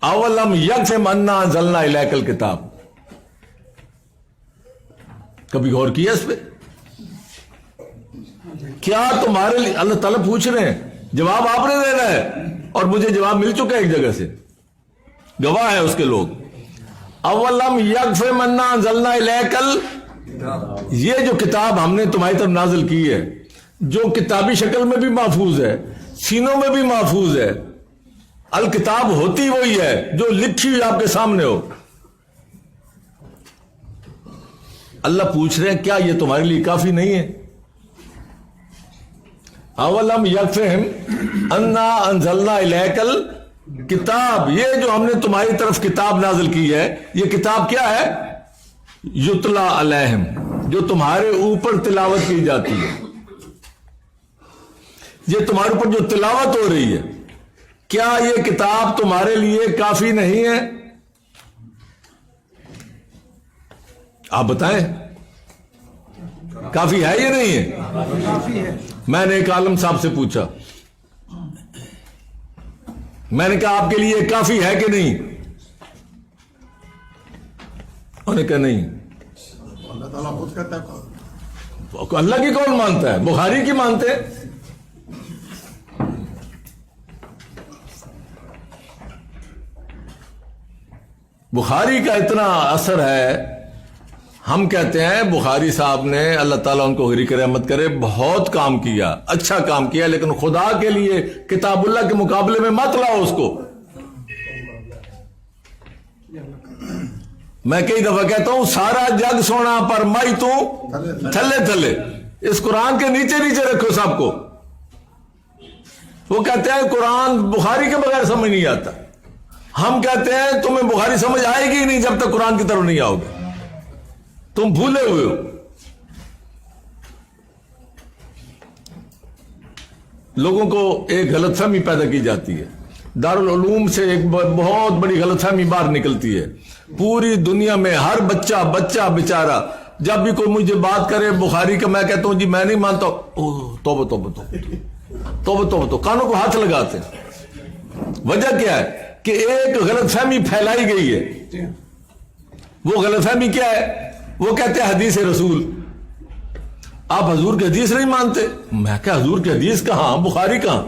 اولم یکفہم انا انزلنا الیک الکتاب. کبھی غور کیا اس پہ؟ کیا تمہارے لیے اللہ تعالیٰ پوچھ رہے ہیں, جواب آپ نے دینا ہے, اور مجھے جواب مل چکا ہے ایک جگہ سے, گواہ ہے اس کے لوگ. اولم یکفہم انا انزلنا الیک یہ جو کتاب ہم نے تمہاری طرف نازل کی ہے, جو کتابی شکل میں بھی محفوظ ہے, سینوں میں بھی محفوظ ہے, الکتاب ہوتی وہی ہے جو لکھی ہوئی آپ کے سامنے ہو. اللہ پوچھ رہے ہیں کیا یہ تمہارے لیے کافی نہیں ہے؟ اولم یکفہم انا انزلنا الیک الکتاب, یہ جو ہم نے تمہاری طرف کتاب نازل کی ہے, یہ کتاب کیا ہے؟ یتلا علیہم, جو تمہارے اوپر تلاوت کی جاتی ہے. یہ تمہارے اوپر جو تلاوت ہو رہی ہے, کیا یہ کتاب تمہارے لیے کافی نہیں ہے؟ آپ بتائیں, کافی ہے یا نہیں ہے؟ میں نے ایک عالم صاحب سے پوچھا, میں نے کہا آپ کے لیے کافی ہے کہ نہیں؟ انہوں نے کہا نہیں. اللہ تعالیٰ خود کہتا ہے, اللہ کی کون مانتا ہے؟ بخاری کی مانتے ہیں. بخاری کا اتنا اثر ہے, ہم کہتے ہیں بخاری صاحب نے, اللہ تعالیٰ ان کو غریق رحمت کرے, بہت کام کیا, اچھا کام کیا, لیکن خدا کے لیے کتاب اللہ کے مقابلے میں مت لاؤ اس کو. میں کئی دفعہ کہتا ہوں سارا جگ سونا پر مائی تو تھلے تھلے, اس قرآن کے نیچے نیچے رکھو سب کو. وہ کہتے ہیں قرآن بخاری کے بغیر سمجھ نہیں آتا. ہم کہتے ہیں تمہیں بخاری سمجھ آئے گی نہیں جب تک قرآن کی طرف نہیں آؤ گے, تم بھولے ہوئے ہو. لوگوں کو ایک غلط فہمی پیدا کی جاتی ہے, دارالعلوم سے ایک بہت بڑی غلط فہمی باہر نکلتی ہے. پوری دنیا میں ہر بچہ بیچارہ جب بھی کوئی مجھے بات کرے بخاری کا, میں کہتا ہوں جی میں نہیں مانتا, توبہ توبہ توبہ توبہ تو کانوں کو ہاتھ لگاتے ہیں. وجہ کیا ہے کہ ایک غلط فہمی پھیلائی گئی ہے. وہ غلط فہمی کیا ہے؟ وہ کہتے ہیں حدیث رسول. آپ حضور کی حدیث نہیں مانتے؟ میں کہ حضور کی حدیث کہاں, بخاری کہاں؟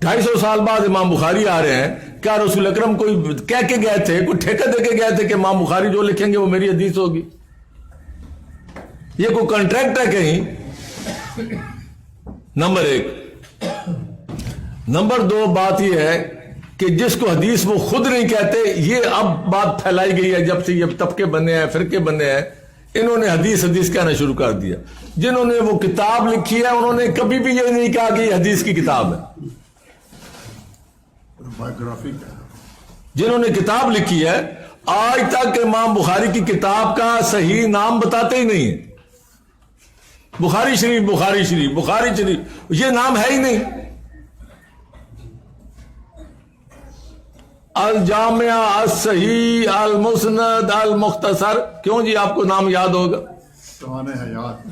250 سال بعد امام بخاری آ رہے ہیں. کیا رسول اکرم کوئی کہہ کے گئے تھے, کوئی ٹھیکہ دے کے گئے تھے کہ امام بخاری جو لکھیں گے وہ میری حدیث ہوگی؟ یہ کوئی کنٹریکٹ ہے کہیں؟ نمبر 1. نمبر 2 بات یہ ہے کہ جس کو حدیث وہ خود نہیں کہتے, یہ اب بات پھیلائی گئی ہے جب سے یہ طبقے بنے ہیں, فرقے بنے ہیں, انہوں نے حدیث کہنا شروع کر دیا. جنہوں نے وہ کتاب لکھی ہے انہوں نے کبھی بھی یہ نہیں کہا کہ یہ حدیث کی کتاب ہے. بایوگرافی. جنہوں نے کتاب لکھی ہے آج تک امام بخاری کی کتاب کا صحیح نام بتاتے ہی نہیں ہے. بخاری شریف بخاری شریف بخاری شریف یہ نام ہے ہی نہیں. الجامعہ الصحیح المسند المختصر, کیوں جی آپ کو نام یاد ہوگا؟ سوانے حیات.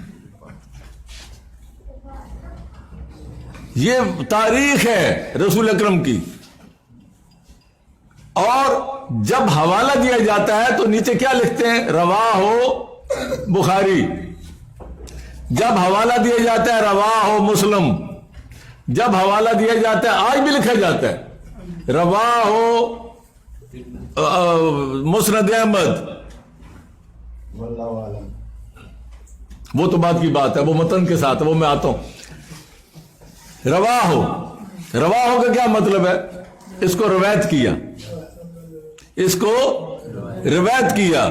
یہ تاریخ ہے رسول اکرم کی, اور جب حوالہ دیا جاتا ہے تو نیچے کیا لکھتے ہیں؟ رواہ بخاری. جب حوالہ دیا جاتا ہے رواہ مسلم. جب حوالہ دیا جاتا ہے, آج بھی لکھا جاتا ہے رواہ مسند احمد. وہ تو بات کی بات ہے, وہ متن کے ساتھ ہے, وہ میں آتا ہوں. رواہ کا کیا مطلب ہے؟ اس کو روایت کیا, اس کو روایت کیا.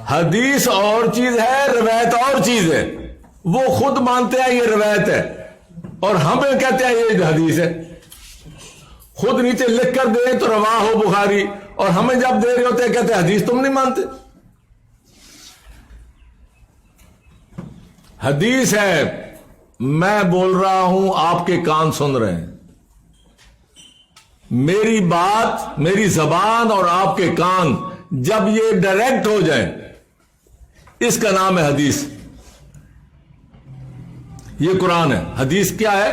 حدیث اور چیز ہے, روایت اور چیز ہے. وہ خود مانتے ہیں یہ روایت ہے, اور ہمیں کہتے ہیں یہ حدیث ہے. خود نیچے لکھ کر دیں تو رواہ ہو بخاری, اور ہمیں جب دے رہے ہوتے ہیں کہتے ہیں حدیث تم نہیں مانتے. حدیث ہے, میں بول رہا ہوں آپ کے کان سن رہے ہیں. میری بات, میری زبان اور آپ کے کان جب یہ ڈائریکٹ ہو جائیں, اس کا نام ہے حدیث. یہ قرآن ہے. حدیث کیا ہے؟